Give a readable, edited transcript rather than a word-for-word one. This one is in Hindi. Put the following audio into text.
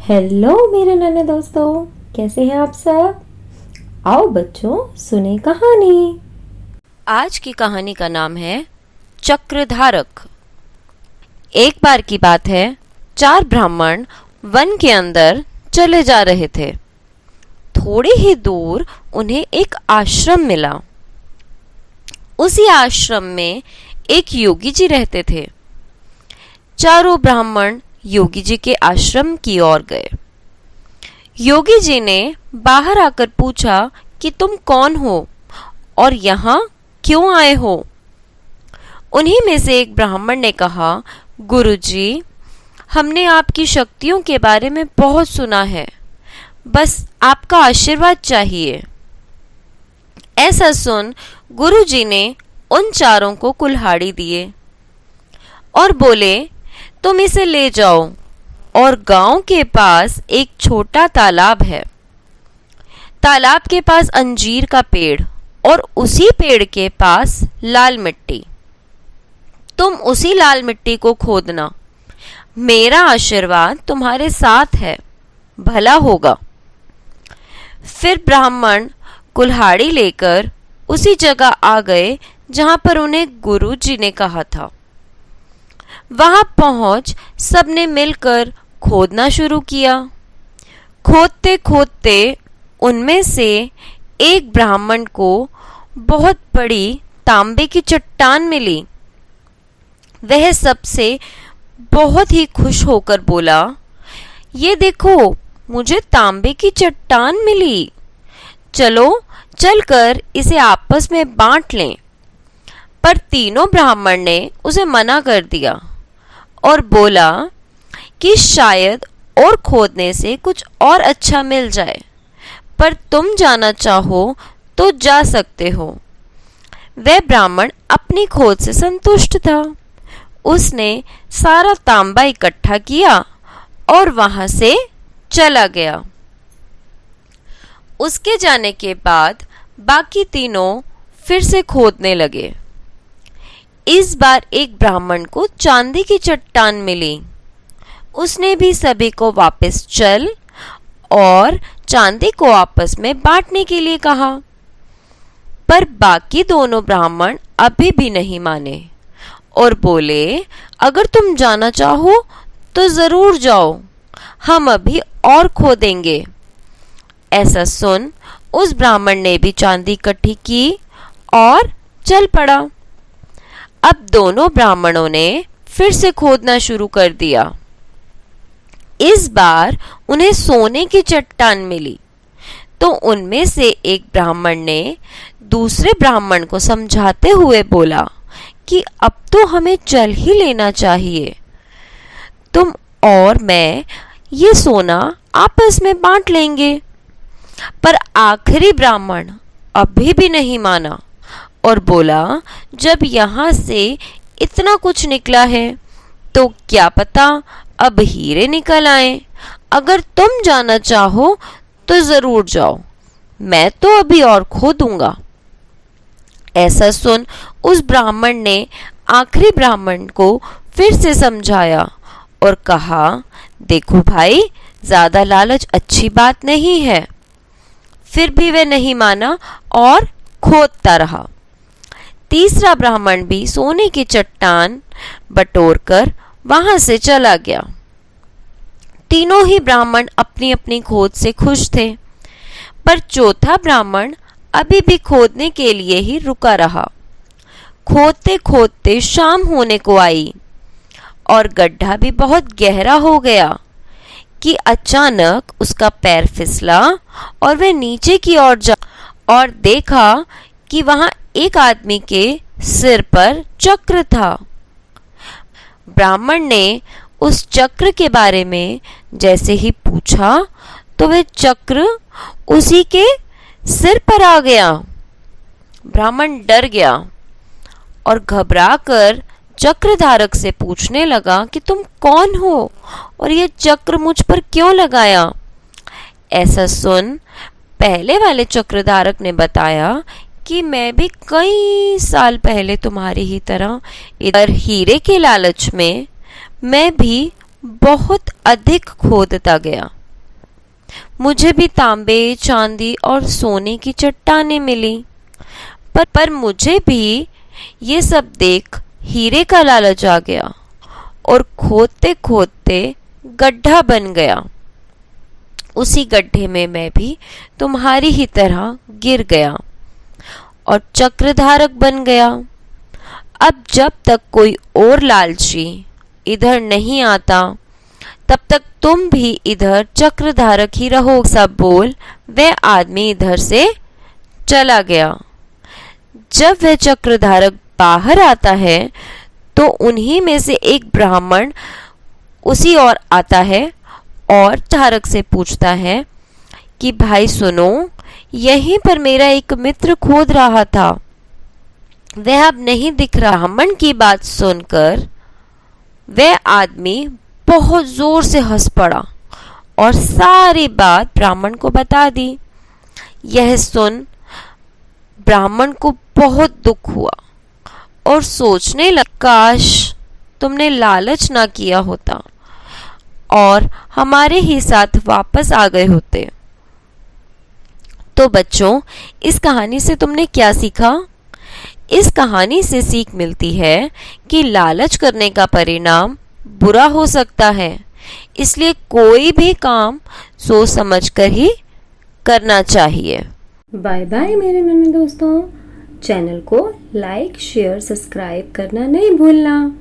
हेलो मेरे नन्हे दोस्तों, कैसे हैं आप सब। आओ बच्चों, सुने कहानी। आज की कहानी का नाम है चक्रधारक। एक बार की बात है, 4 ब्राह्मण वन के अंदर चले जा रहे थे। थोड़ी ही दूर उन्हें एक आश्रम मिला। उसी आश्रम में एक योगी जी रहते थे। चारों ब्राह्मण योगी जी के आश्रम की ओर गए। योगी जी ने बाहर आकर पूछा कि तुम कौन हो और यहाँ क्यों आए हो। उन्हीं में से एक ब्राह्मण ने कहा, गुरुजी, हमने आपकी शक्तियों के बारे में बहुत सुना है, बस आपका आशीर्वाद चाहिए। ऐसा सुन गुरुजी ने उन चारों को कुल्हाड़ी दिए और बोले, तुम इसे ले जाओ और गांव के पास एक छोटा तालाब है। तालाब के पास अंजीर का पेड़ और उसी पेड़ के पास लाल मिट्टी। तुम उसी लाल मिट्टी को खोदना। मेरा आशीर्वाद तुम्हारे साथ है, भला होगा। फिर ब्राह्मण कुल्हाड़ी लेकर उसी जगह आ गए जहां पर उन्हें गुरु जी ने कहा था। वहां पहुंच सबने मिलकर खोदना शुरू किया। खोदते खोदते उनमें से एक ब्राह्मण को बहुत बड़ी तांबे की चट्टान मिली। वह सबसे बहुत ही खुश होकर बोला, ये देखो, मुझे तांबे की चट्टान मिली। चलो चलकर इसे आपस में बांट लें। पर तीनों ब्राह्मण ने उसे मना कर दिया और बोला कि शायद और खोदने से कुछ और अच्छा मिल जाए, पर तुम जाना चाहो तो जा सकते हो। वह ब्राह्मण अपनी खोज से संतुष्ट था। उसने सारा तांबा इकट्ठा किया और वहां से चला गया। उसके जाने के बाद बाकी तीनों फिर से खोदने लगे। इस बार एक ब्राह्मण को चांदी की चट्टान मिली। उसने भी सभी को वापस चल और चांदी को आपस में बांटने के लिए कहा। पर बाकी दोनों ब्राह्मण अभी भी नहीं माने और बोले, अगर तुम जाना चाहो तो जरूर जाओ, हम अभी और खोदेंगे। ऐसा सुन उस ब्राह्मण ने भी चांदी इकट्ठी की और चल पड़ा। अब दोनों ब्राह्मणों ने फिर से खोदना शुरू कर दिया। इस बार उन्हें सोने की चट्टान मिली। तो उनमें से एक ब्राह्मण ने दूसरे ब्राह्मण को समझाते हुए बोला कि अब तो हमें चल ही लेना चाहिए। तुम और मैं ये सोना आपस में बांट लेंगे। पर आखिरी ब्राह्मण अभी भी नहीं माना और बोला, जब यहां से इतना कुछ निकला है तो क्या पता अब हीरे निकल आए। अगर तुम जाना चाहो तो जरूर जाओ, मैं तो अभी और खोदूंगा। ऐसा सुन उस ब्राह्मण ने आखिरी ब्राह्मण को फिर से समझाया और कहा, देखो भाई, ज्यादा लालच अच्छी बात नहीं है। फिर भी वह नहीं माना और खोदता रहा। तीसरा ब्राह्मण भी सोने की चट्टान बटोरकर वहां से चला गया। तीनों ही ब्राह्मण अपनी अपनी खोज से खुश थे, पर चौथा ब्राह्मण अभी भी खोदने के लिए ही रुका रहा। खोदते खोदते शाम होने को आई और गड्ढा भी बहुत गहरा हो गया कि अचानक उसका पैर फिसला और वह नीचे की ओर जा और देखा कि वहां एक आदमी के सिर पर चक्र था। ब्राह्मण ने उस चक्र के बारे में जैसे ही पूछा तो वह चक्र उसी के सिर पर आ गया। ब्राह्मण डर गया और घबराकर चक्रधारक से पूछने लगा कि तुम कौन हो और ये चक्र मुझ पर क्यों लगाया। ऐसा सुन पहले वाले चक्रधारक ने बताया कि मैं भी कई साल पहले तुम्हारी ही तरह इधर हीरे के लालच में मैं भी बहुत अधिक खोदता गया। मुझे भी तांबे, चांदी और सोने की चट्टानें मिली, पर मुझे भी ये सब देख हीरे का लालच आ गया और खोदते खोदते गड्ढा बन गया। उसी गड्ढे में मैं भी तुम्हारी ही तरह गिर गया और चक्रधारक बन गया। अब जब तक कोई और लालची इधर नहीं आता, तब तक तुम भी इधर चक्रधारक ही रहो। सब बोल वह आदमी इधर से चला गया। जब वह चक्रधारक बाहर आता है तो उन्हीं में से एक ब्राह्मण उसी ओर आता है और धारक से पूछता है कि भाई सुनो, यहीं पर मेरा एक मित्र खोद रहा था, वह अब नहीं दिख रहा। ब्राह्मण की बात सुनकर वह आदमी बहुत जोर से हंस पड़ा और सारी बात ब्राह्मण को बता दी। यह सुन ब्राह्मण को बहुत दुख हुआ और सोचने लगा, काश तुमने लालच ना किया होता और हमारे ही साथ वापस आ गए होते। तो बच्चों, इस कहानी से तुमने क्या सीखा? इस कहानी से सीख मिलती है कि लालच करने का परिणाम बुरा हो सकता है, इसलिए कोई भी काम सोच समझकर ही करना चाहिए। बाय बाय मेरे नन्हे दोस्तों। चैनल को लाइक, शेयर, सब्सक्राइब करना नहीं भूलना।